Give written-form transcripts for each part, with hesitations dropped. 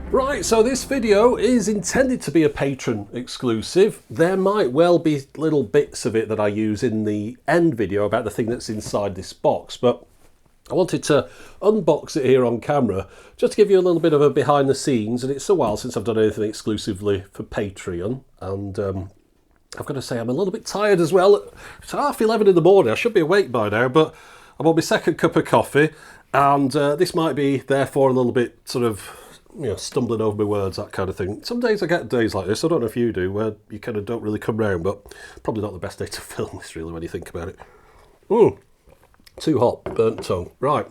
Right, so this video is intended to be a patron exclusive. There might well be little bits of it that I use in the end video about the thing that's inside this box, but I wanted to unbox it here on camera just to give you a little bit of a behind the scenes, and it's a while since I've done anything exclusively for Patreon, and I've got to say I'm a little bit tired as well. It's 11:30 in the morning, I should be awake by now, but I'm on my second cup of coffee, and this might be therefore a little bit sort of, you know, stumbling over my words, that kind of thing. Some days I get days like this, I don't know if you do, where you kind of don't really come round, but probably not the best day to film this really when you think about it. Too hot, burnt tongue. Right,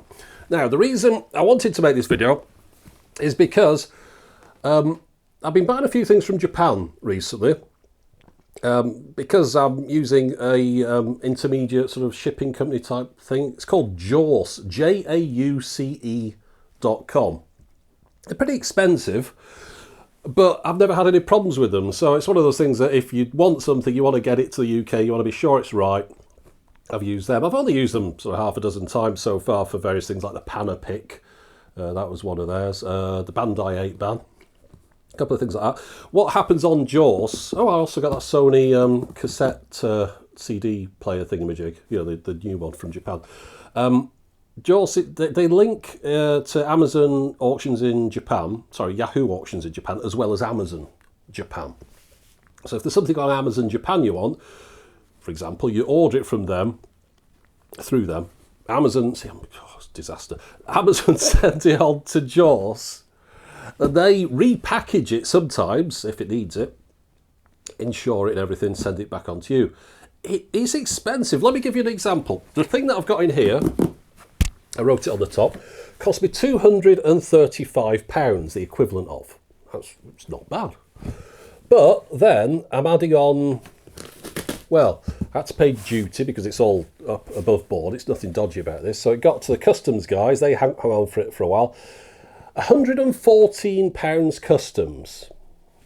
now the reason I wanted to make this video is because I've been buying a few things from Japan recently, because I'm using a intermediate sort of shipping company type thing. It's called Jause, JAUCE.com. They're pretty expensive, but I've never had any problems with them. So it's one of those things that if you want something, you want to get it to the UK, you want to be sure it's right. I've used them. I've only used them sort of half a dozen times so far for various things like the Pana Pick. That was one of theirs. The Bandai 8-ban. A couple of things like that. What happens on Jause? Oh, I also got that Sony cassette CD player thingamajig. You know, the new one from Japan. Jause, they link to Amazon auctions in Japan, sorry, Yahoo auctions in Japan, as well as Amazon Japan. So if there's something on Amazon Japan you want, for example, you order it from them, through them, Amazon, it's disaster, Amazon sends it on to Jause, and they repackage it sometimes, if it needs it, insure it and everything, send it back on to you. It is expensive. Let me give you an example. The thing that I've got in here, I wrote it on the top, cost me £235, the equivalent of. It's not bad. But then I'm adding on, well, I had to pay duty because it's all up above board. It's nothing dodgy about this. So it got to the customs guys. They hung on for it for a while. £114 customs.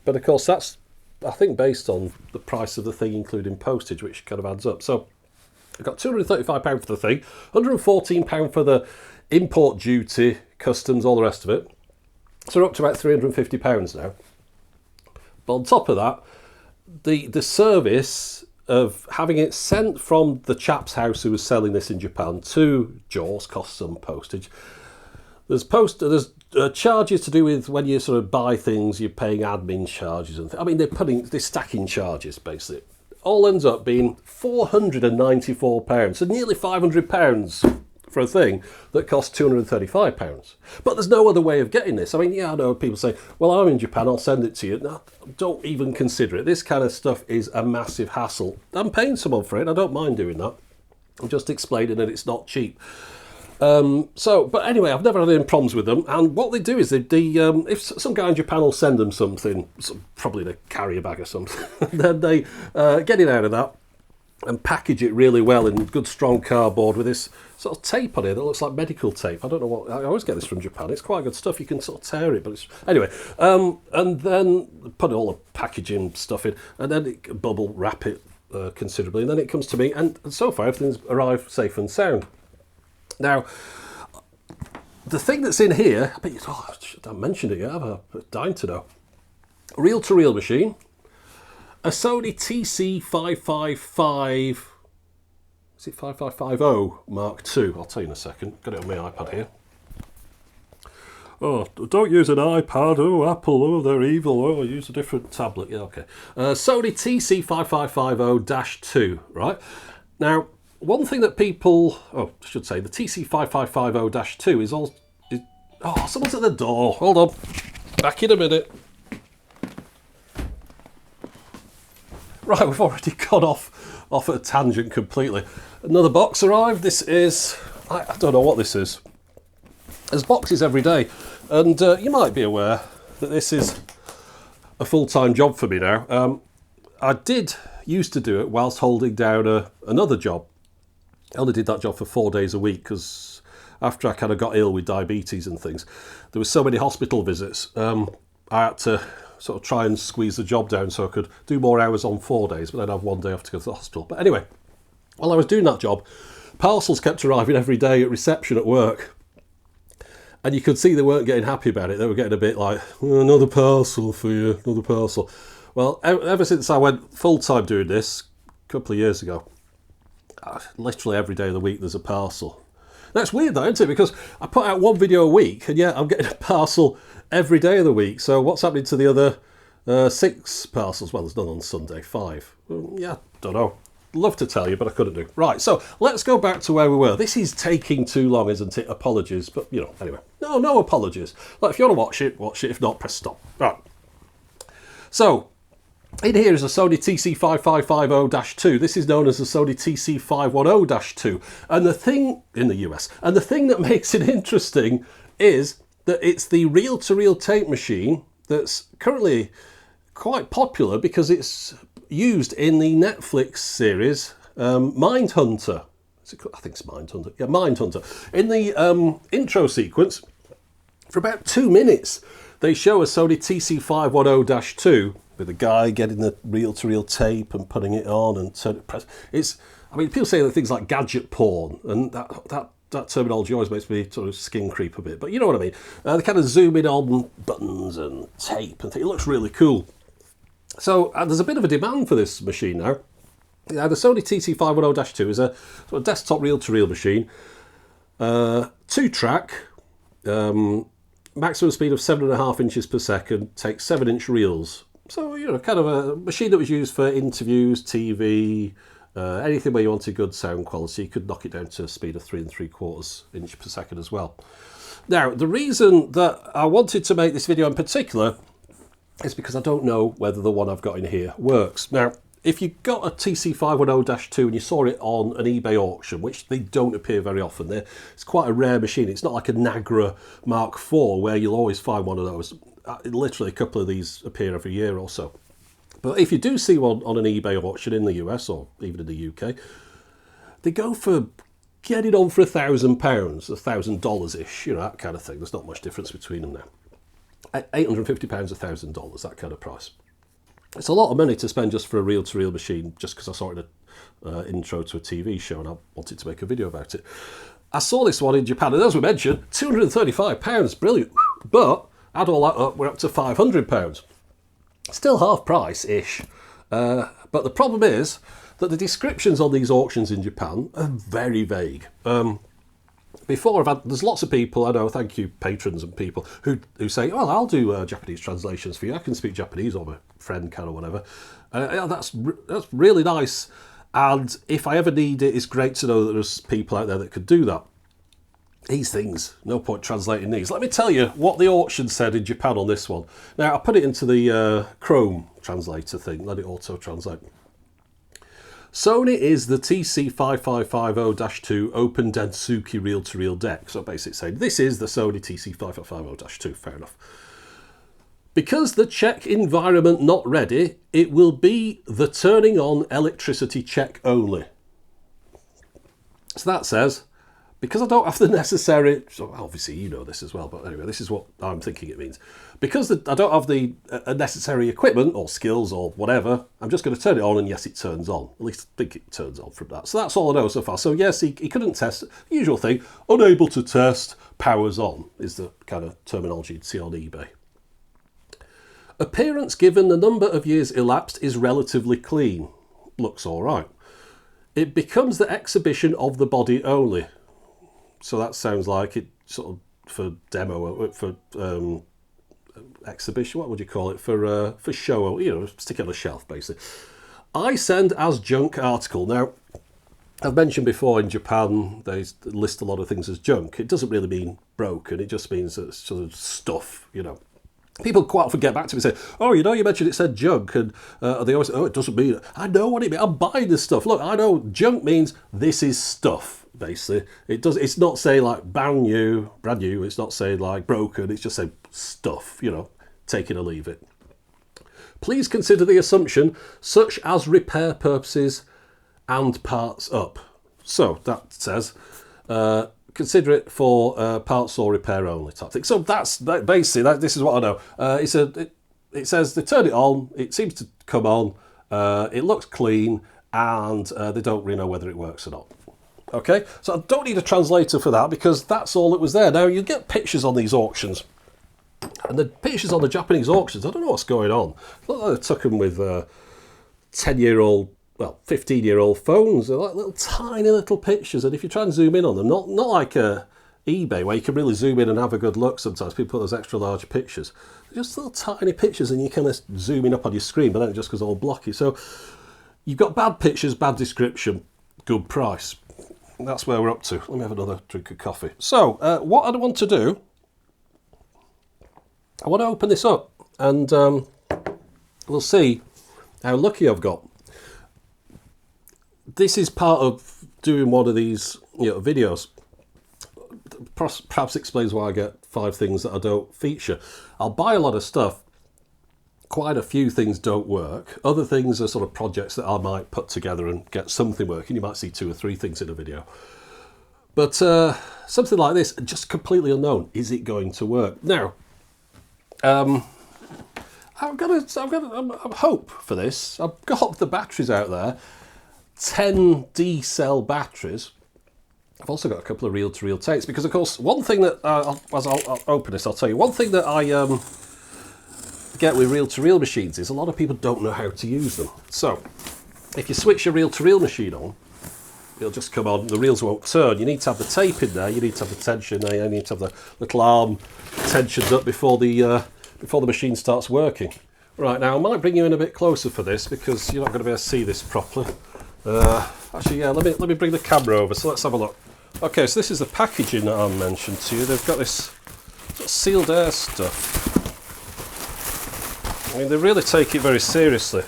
But of course that's, I think, based on the price of the thing, including postage, which kind of adds up. So I got £235 for the thing, £114 for the import duty, customs, all the rest of it. So we're up to about £350 now. But on top of that, the service of having it sent from the chap's house who was selling this in Japan to Jause costs some postage. There's charges to do with when you sort of buy things, you're paying admin charges and I mean they're stacking charges basically. All ends up being £494, so nearly £500 for a thing that costs £235. But there's no other way of getting this. I mean, yeah, I know people say, well, I'm in Japan, I'll send it to you. No, don't even consider it. This kind of stuff is a massive hassle. I'm paying someone for it, I don't mind doing that. I'm just explaining that it's not cheap. But anyway, I've never had any problems with them. And what they do is if some guy in Japan will send them something, probably in a carrier bag or something, then they get it out of that and package it really well in good strong cardboard with this sort of tape on it that looks like medical tape. I don't know what, I always get this from Japan. It's quite good stuff. You can sort of tear it, but it's, anyway. And then put all the packaging stuff in, and then bubble wrap it considerably, and then it comes to me, and so far everything's arrived safe and sound. Now, the thing that's in here, I haven't mentioned it yet, I'm dying to know. Reel-to-reel machine, a Sony TC555, is it 5550 Mark II? I'll tell you in a second, got it on my iPad here. Oh, don't use an iPad, oh Apple, oh they're evil, oh use a different tablet, yeah okay. Sony TC5550-2, right? Now, one thing that people, I should say, the TC5550-2 is all... Oh, someone's at the door. Hold on. Back in a minute. Right, we've already gone off at a tangent completely. Another box arrived. This is... I don't know what this is. There's boxes every day. And you might be aware that this is a full-time job for me now. I used to do it whilst holding down another job. I only did that job for 4 days a week because after I kind of got ill with diabetes and things, there were so many hospital visits. I had to sort of try and squeeze the job down so I could do more hours on 4 days, but then have 1 day off to go to the hospital. But anyway, while I was doing that job, parcels kept arriving every day at reception at work. And you could see they weren't getting happy about it. They were getting a bit like, oh, another parcel for you, another parcel. Well, ever since I went full-time doing this, a couple of years ago, literally every day of the week there's a parcel. That's weird though, isn't it? Because I put out one video a week, and yeah, I'm getting a parcel every day of the week. So what's happening to the other 6 parcels? Well, there's none on Sunday, 5. Yeah, don't know. Love to tell you, but I couldn't do. Right, so let's go back to where we were. This is taking too long, isn't it? Apologies, but you know, anyway. No apologies. Like, if you want to watch it, watch it. If not, press stop. Right. So, in here is a Sony TC5550-2. This is known as the Sony TC510-2. And the thing, in the US, and the thing that makes it interesting is that it's the reel-to-reel tape machine that's currently quite popular because it's used in the Netflix series Mindhunter. I think it's Mindhunter. Yeah, Mindhunter. In the intro sequence, for about 2 minutes, they show a Sony TC510-2 with a guy getting the reel-to-reel tape and putting it on and turn it press. I mean, people say that things like gadget porn, and that terminology always makes me sort of skin creep a bit. But you know what I mean. They kind of zoom in on buttons and tape and things. It looks really cool. So there's a bit of a demand for this machine now. The Sony TC510-2 is a sort of desktop reel-to-reel machine. 2-track, maximum speed of 7.5 inches per second, takes 7-inch reels. So, you know, kind of a machine that was used for interviews, TV, anything where you wanted good sound quality. You could knock it down to a speed of 3 3/4 inch per second as well. Now, the reason that I wanted to make this video in particular is because I don't know whether the one I've got in here works. Now, if you got a TC510-2 and you saw it on an eBay auction, which they don't appear very often, it's quite a rare machine. It's not like a Nagra Mark IV where you'll always find one of those. Literally a couple of these appear every year or so. But if you do see one on an eBay auction in the US or even in the UK, they go for getting on for £1,000, $1,000-ish, you know, that kind of thing. There's not much difference between them now. £850, $1,000, that kind of price. It's a lot of money to spend just for a reel-to-reel machine, just because I saw it in an intro to a TV show and I wanted to make a video about it. I saw this one in Japan, and as we mentioned, £235, brilliant. But add all that up, we're up to £500. Still half price-ish. But the problem is that the descriptions on these auctions in Japan are very vague. There's lots of people, I know, thank you, patrons and people, who say, well, I'll do Japanese translations for you. I can speak Japanese, or my friend can, or whatever. That's really nice. And if I ever need it, it's great to know that there's people out there that could do that. These things, no point translating these. Let me tell you what the auction said in Japan on this one. Now, I put it into the Chrome translator thing, let it auto-translate. Sony is the TC5550-2 Open Densuki reel-to-reel deck. So basically saying, this is the Sony TC5550-2, fair enough. Because the check environment not ready, it will be the turning on electricity check only. So that says, because I don't have the necessary, so obviously you know this as well, but anyway, this is what I'm thinking it means. Because I don't have the necessary equipment or skills or whatever, I'm just going to turn it on and yes, it turns on. At least I think it turns on from that. So that's all I know so far. So yes, he couldn't test. Usual thing, unable to test, powers on is the kind of terminology you'd see on eBay. Appearance given the number of years elapsed is relatively clean. Looks all right. It becomes the exhibition of the body only. So that sounds like it sort of for demo, for exhibition, what would you call it? For show, you know, stick it on a shelf, basically. I send as junk article. Now, I've mentioned before in Japan, they list a lot of things as junk. It doesn't really mean broken. It just means it's sort of stuff, you know. People quite often get back to me and say, oh, you know, you mentioned it said junk, and they always say, oh, it doesn't mean it. I know what it means. I'm buying this stuff. Look, I know junk means this is stuff, basically. It's not saying like brand new. It's not saying like broken. It's just saying stuff, you know, take it or leave it. Please consider the assumption such as repair purposes and parts up. So that says, consider it for parts or repair only type thing. So that's basically, this is what I know. It says they turn it on, it seems to come on, it looks clean, and they don't really know whether it works or not. Okay, so I don't need a translator for that because that's all that was there. Now, you get pictures on these auctions, and the pictures on the Japanese auctions, I don't know what's going on. Look like they took them with 10-year-old, well, 15-year-old phones. They're like little tiny little pictures, and if you try and zoom in on them, not like eBay where you can really zoom in and have a good look sometimes. People put those extra large pictures. They're just little tiny pictures, and you kind of zoom in up on your screen, but then it just goes all blocky. So you've got bad pictures, bad description, good price. That's where we're up to. Let me have another drink of coffee. So, what I want to do, I want to open this up, and we'll see how lucky I've got. This is part of doing one of these, videos. Perhaps explains why I get 5 things that I don't feature. I'll buy a lot of stuff. Quite a few things don't work. Other things are sort of projects that I might put together and get something working. You might see 2 or 3 things in a video. But something like this, just completely unknown. Is it going to work? Now, I've got hope for this. I've got the batteries out there. 10 D-cell batteries. I've also got a couple of reel-to-reel tapes because, of course, one thing that, as I'll open this, I'll tell you, one thing that I get with reel-to-reel machines is a lot of people don't know how to use them. So if you switch your reel-to-reel machine on, it'll just come on, the reels won't turn. You need to have the tape in there, you need to have the tension there, you need to have the little arm tensioned up before the machine starts working. Right, now I might bring you in a bit closer for this because you're not going to be able to see this properly. Actually, yeah, let me bring the camera over, so let's have a look. Okay, so this is the packaging that I mentioned to you. They've got this sort of sealed air stuff. I mean, they really take it very seriously.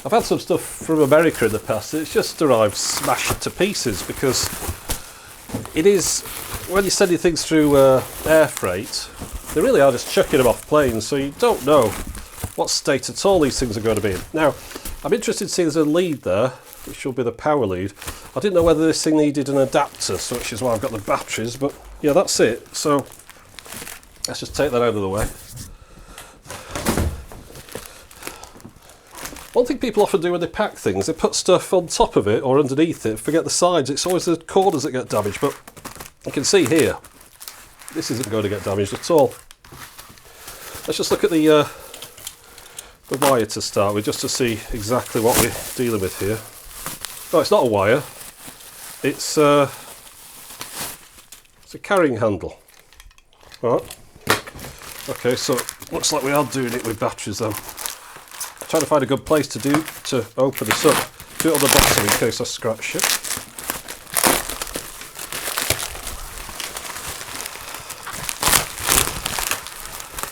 I've had some stuff from America in the past. It's just arrived smashed to pieces because it is, when you're sending things through air freight, they really are just chucking them off planes, so you don't know what state at all these things are going to be in. Now, I'm interested to see there's a lead there, which will be the power lead. I didn't know whether this thing needed an adapter, so which is why I've got the batteries, but yeah, that's it. So let's just take that out of the way. One thing people often do when they pack things, they put stuff on top of it or underneath it, forget the sides. It's always the corners that get damaged, but you can see here, this isn't going to get damaged at all. Let's just look at the wire to start with, just to see exactly what we're dealing with here. No, it's not a wire. It's a carrying handle. All right. Okay, so looks like we are doing it with batteries then. Trying to find a good place to open this up. Do it on the bottom in case I scratch it.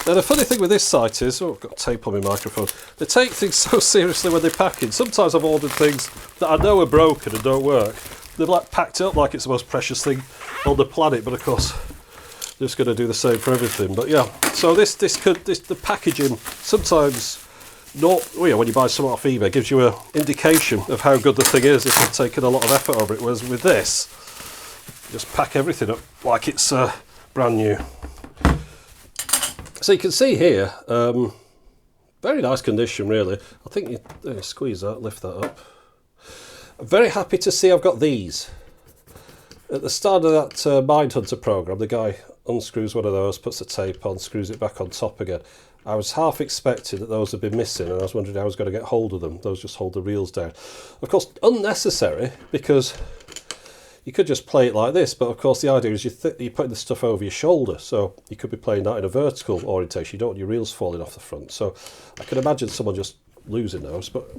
Now the funny thing with this site is, I've got tape on my microphone, they take things so seriously when they pack in. Sometimes I've ordered things that I know are broken and don't work. They've like packed it up like it's the most precious thing on the planet, but of course they're just going to do the same for everything. But yeah, so the packaging sometimes, when you buy something off eBay, gives you an indication of how good the thing is if you've taken a lot of effort over it. Whereas with this, you just pack everything up like it's brand new. So you can see here, very nice condition really. I think you squeeze that, lift that up. I'm very happy to see I've got these. At the start of that Mindhunter program, the guy unscrews one of those, puts the tape on, screws it back on top again. I was half expecting that those had been missing, and I was wondering how I was going to get hold of them. Those just hold the reels down. Of course, unnecessary, because you could just play it like this, but of course the idea is you're putting the stuff over your shoulder, so you could be playing that in a vertical orientation. You don't want your reels falling off the front. So I can imagine someone just losing those, but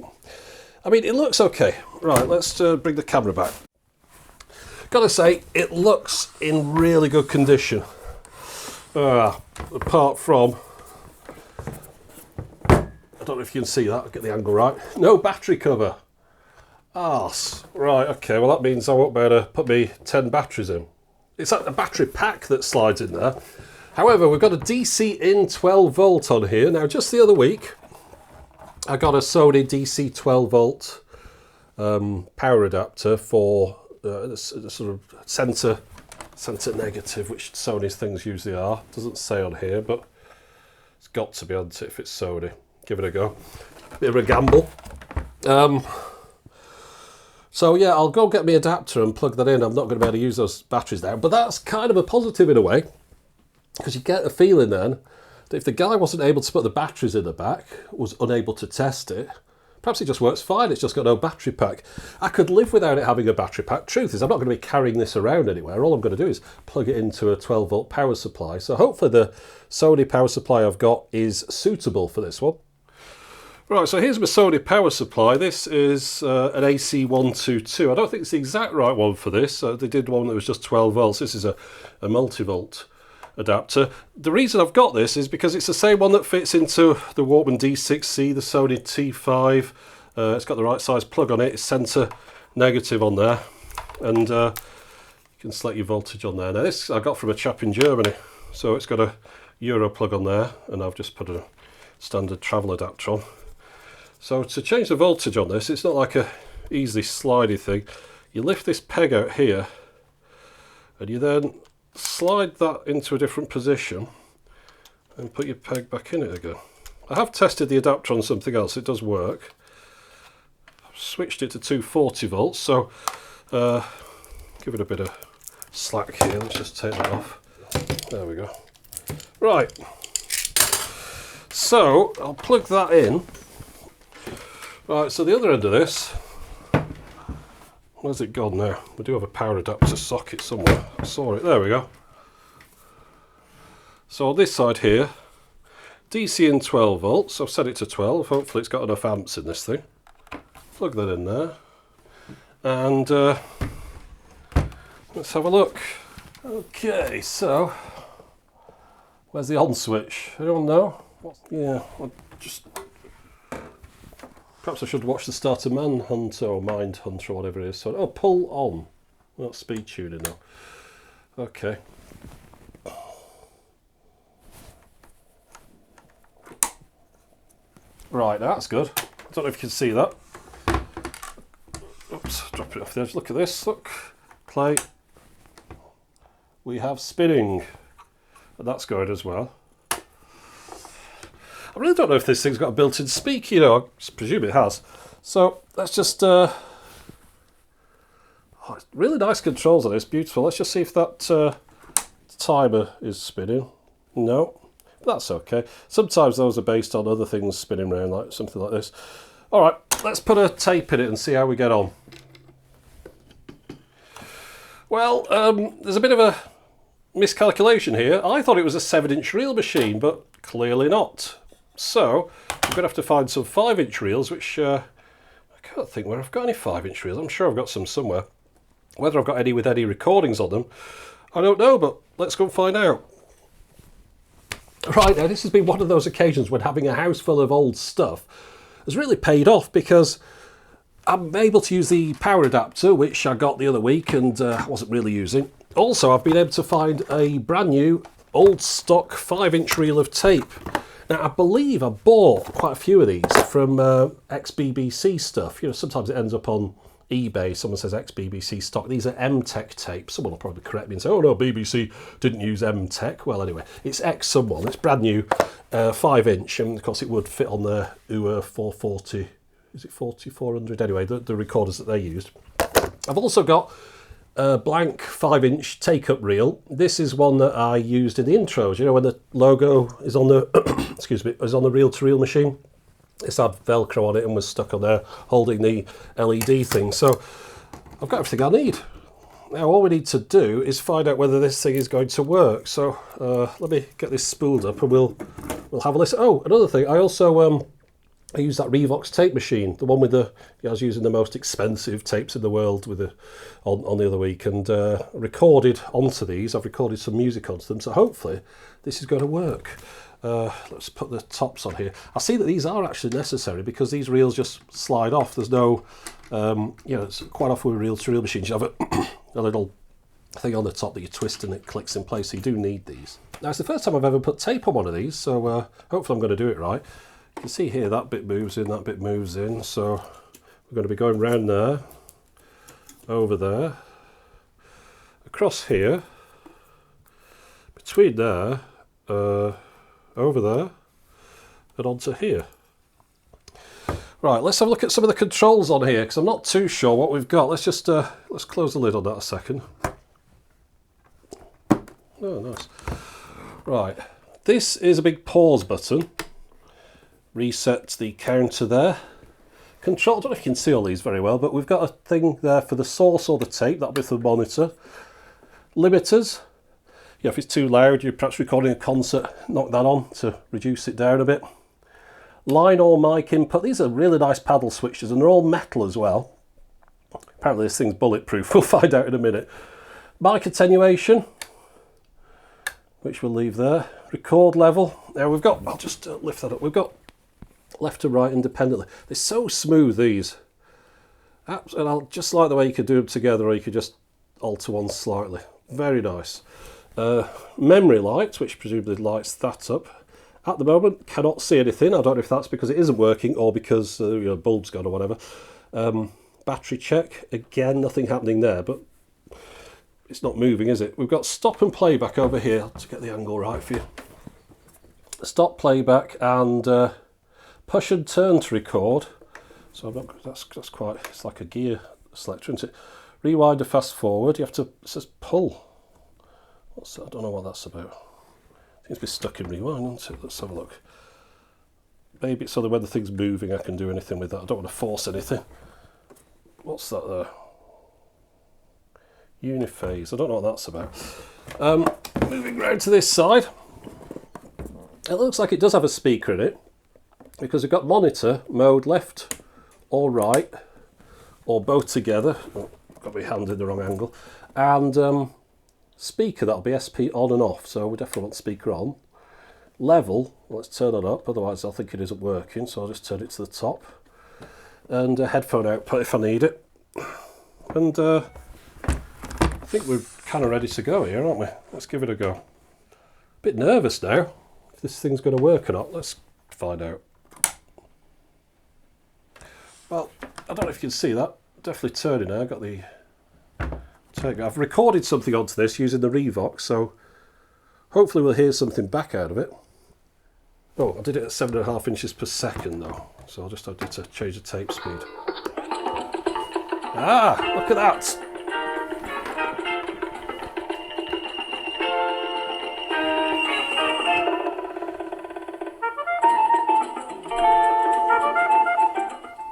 I mean, it looks okay. Right, let's bring the camera back. Gotta say, it looks in really good condition. Apart from, I don't know if you can see that, I'll get the angle right. No battery cover. Arse. Right, okay, well that means I won't be able to put me 10 batteries in. It's like a battery pack that slides in there. However, we've got a DC in 12 volt on here. Now, just the other week, I got a Sony DC 12 volt power adapter for the sort of centre negative, which Sony's things usually are. Doesn't say on here, but it's got to be on it if it's Sony. Give it a go. Bit of a gamble. So yeah, I'll go get my adapter and plug that in. I'm not going to be able to use those batteries now, but that's kind of a positive in a way, because you get the feeling then that if the guy wasn't able to put the batteries in the back, was unable to test it, perhaps it just works fine, it's just got no battery pack. I could live without it having a battery pack. Truth is, I'm not going to be carrying this around anywhere. All I'm going to do is plug it into a 12 volt power supply. So hopefully the Sony power supply I've got is suitable for this one. Right, so here's my Sony power supply. This is an AC122. I don't think it's the exact right one for this. They did one that was just 12 volts. This is a multi-volt adapter. The reason I've got this is because it's the same one that fits into the Walkman D6C, the Sony T5. It's got the right size plug on it. It's centre negative on there, and you can select your voltage on there. Now this I got from a chap in Germany, so it's got a Euro plug on there, and I've just put a standard travel adapter on. So to change the voltage on this, it's not like a easily slidey thing. You lift this peg out here, and you then slide that into a different position and put your peg back in it again. I have tested the adapter on something else, it does work. I've switched it to 240 volts, so give it a bit of slack here. Let's just take that off. There we go. Right, so I'll plug that in. Right, so the other end of this, where's it gone now? We do have a power adapter socket somewhere. I saw it, there we go. So on this side here, DC in 12 volts. I've set it to 12, hopefully it's got enough amps in this thing. Plug that in there. And let's have a look. Okay, so where's the on switch? Anyone know? Yeah, I'll just... Perhaps I should watch the start of Manhunt or Mindhunt or whatever it is. So, oh, pull on. Not speed tuning now. Okay. Right, that's good. I don't know if you can see that. Oops, drop it off the edge. Look at this. Look. Play. We have spinning. And that's going as well. I really don't know if this thing's got a built-in speaker, you know, I presume it has. So let's just, oh, it's really nice controls on this, beautiful. Let's just see if that timer is spinning. No, that's okay. Sometimes those are based on other things spinning around, like something like this. All right, let's put a tape in it and see how we get on. Well, there's a bit of a miscalculation here. I thought it was a 7-inch reel machine, but clearly not. So I'm going to have to find some 5-inch reels, which I can't think where I've got any 5-inch reels. I'm sure I've got some somewhere. Whether I've got any with any recordings on them, I don't know, but let's go and find out. Right, now this has been one of those occasions when having a house full of old stuff has really paid off, because I'm able to use the power adapter, which I got the other week and I wasn't really using. Also, I've been able to find a brand new old stock 5-inch reel of tape. Now, I believe I bought quite a few of these from ex-BBC stuff. You know, sometimes it ends up on eBay, someone says ex-BBC stock. These are M-Tech tapes. Someone will probably correct me and say, oh no, BBC didn't use M-Tech. Well, anyway, it's ex-someone. It's brand new, 5-inch, and of course it would fit on the UA 440, is it 4400? Anyway, the recorders that they used. I've also got a blank 5-inch take-up reel. This is one that I used in the intros. You know, when the logo is on the excuse me, is on the reel-to-reel machine. It's had Velcro on it and was stuck on there holding the LED thing. So I've got everything I need. Now all we need to do is find out whether this thing is going to work. So let me get this spooled up and we'll have a listen. Oh, another thing, I also I use that Revox tape machine, the one with the, I was using the most expensive tapes in the world with on the other week, and recorded onto these. I've recorded some music onto them, so hopefully this is going to work. Let's put the tops on here. I see that these are actually necessary because these reels just slide off. There's no, you know, it's quite often with reel-to-reel machines, you have a little thing on the top that you twist and it clicks in place, so you do need these. Now, it's the first time I've ever put tape on one of these, so hopefully I'm going to do it right. You can see here that bit moves in, that bit moves in, so we're going to be going round there, over there, across here, between there, over there, and onto here. Right, let's have a look at some of the controls on here, because I'm not too sure what we've got. Let's just, let's close the lid on that a second. Oh, nice. Right, this is a big pause button. Reset the counter there. Control, I don't know if you can see all these very well, but we've got a thing there for the source or the tape, that'll be for the monitor. Limiters. Yeah, if it's too loud, you're perhaps recording a concert, knock that on to reduce it down a bit. Line or mic input. These are really nice paddle switches, and they're all metal as well. Apparently this thing's bulletproof, we'll find out in a minute. Mic attenuation, which we'll leave there. Record level. Now we've got, I'll just lift that up, we've got left to right independently. They're so smooth, these. And I'll just like the way you could do them together, or you could just alter one slightly. Very nice. Memory light, which presumably lights that up. At the moment, cannot see anything. I don't know if that's because it isn't working or because your bulb's gone or whatever. Battery check. Again, nothing happening there, but it's not moving, is it? We've got stop and playback over here to get the angle right for you. Stop playback and push and turn to record. So I'm not, that's quite, it's like a gear selector, isn't it? Rewind to fast forward. You have to, it says pull. What's that? I don't know what that's about. Seems to be stuck in rewind, isn't it? Let's have a look. Maybe it's so that when the thing's moving I can do anything with that. I don't want to force anything. What's that there? Uniphase. I don't know what that's about. Moving round to this side. It looks like it does have a speaker in it, because we've got monitor mode left or right, or both together. Oh, got my hand in the wrong angle. And speaker, that'll be SP on and off, so we definitely want speaker on. Level, let's turn it up, otherwise I'll think it isn't working, so I'll just turn it to the top. And a headphone output if I need it. And I think we're kind of ready to go here, aren't we? Let's give it a go. A bit nervous now, if this thing's going to work or not. Let's find out. Well, I don't know if you can see that. Definitely turning now, I've got the... I've recorded something onto this using the Revox, so hopefully we'll hear something back out of it. Oh, I did it at 7.5 inches per second though, so I'll just have to change the tape speed. Ah, look at that!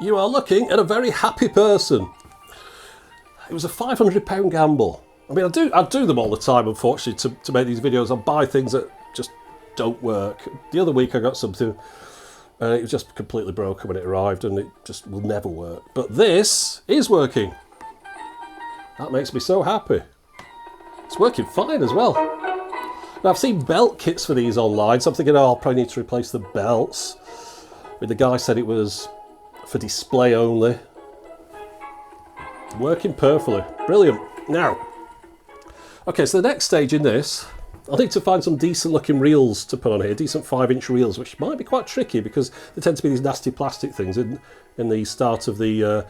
You are looking at a very happy person. It was a £500 gamble. I mean, I do them all the time, unfortunately, to make these videos. I buy things that just don't work. The other week I got something, and it was just completely broken when it arrived, and it just will never work. But this is working. That makes me so happy. It's working fine as well. Now, I've seen belt kits for these online, so I'm thinking, oh, I'll probably need to replace the belts. But the guy said it was for display only. Working perfectly. Brilliant. Now, okay, so the next stage in this, I need to find some decent looking reels to put on here, decent 5-inch reels, which might be quite tricky because there tend to be these nasty plastic things in the start of the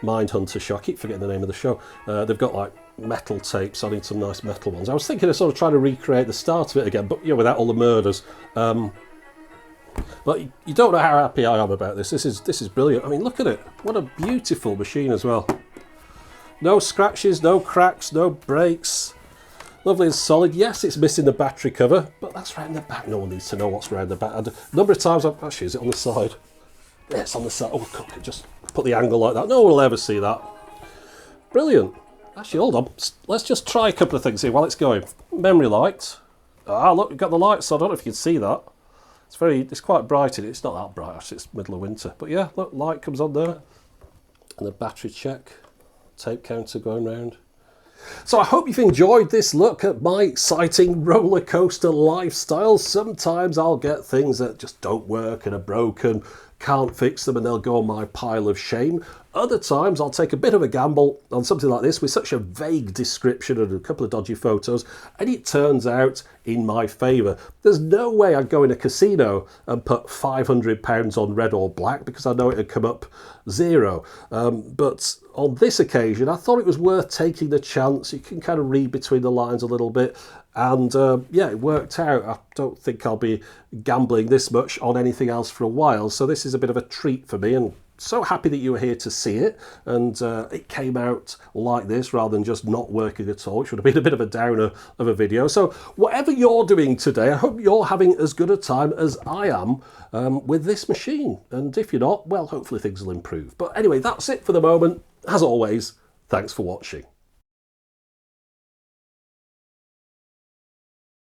Mindhunter show. I keep forgetting the name of the show. They've got like metal tapes. I need some nice metal ones. I was thinking of sort of trying to recreate the start of it again, but you know, without all the murders. But you don't know how happy I am about this. This is brilliant. I mean, look at it. What a beautiful machine as well. No scratches, no cracks, no breaks. Lovely and solid. Yes, it's missing the battery cover, but that's right in the back. No one needs to know what's around the back. And a number of times, actually, is it on the side? Yeah, it's on the side. Oh, God, just put the angle like that. No one will ever see that. Brilliant. Actually, hold on. Let's just try a couple of things here while it's going. Memory light. Ah, look, we've got the lights. I don't know if you can see that. It's quite bright in it. It's not that bright, actually. It's middle of winter. But yeah, look, light comes on there. And the battery check. Tape counter going round. So I hope you've enjoyed this look at my exciting roller coaster lifestyle. Sometimes I'll get things that just don't work and are broken, can't fix them, and they'll go on my pile of shame. Other times I'll take a bit of a gamble on something like this with such a vague description and a couple of dodgy photos, and it turns out in my favour. There's no way I'd go in a casino and put £500 on red or black because I know it'd come up zero. But on this occasion, I thought it was worth taking the chance. You can kind of read between the lines a little bit. And yeah, it worked out. I don't think I'll be gambling this much on anything else for a while. So this is a bit of a treat for me, and so happy that you were here to see it, and it came out like this rather than just not working at all, which would have been a bit of a downer of a video. So whatever you're doing today, I hope you're having as good a time as I am with this machine. And if you're not, well, hopefully things will improve. But anyway, that's it for the moment. As always, thanks for watching.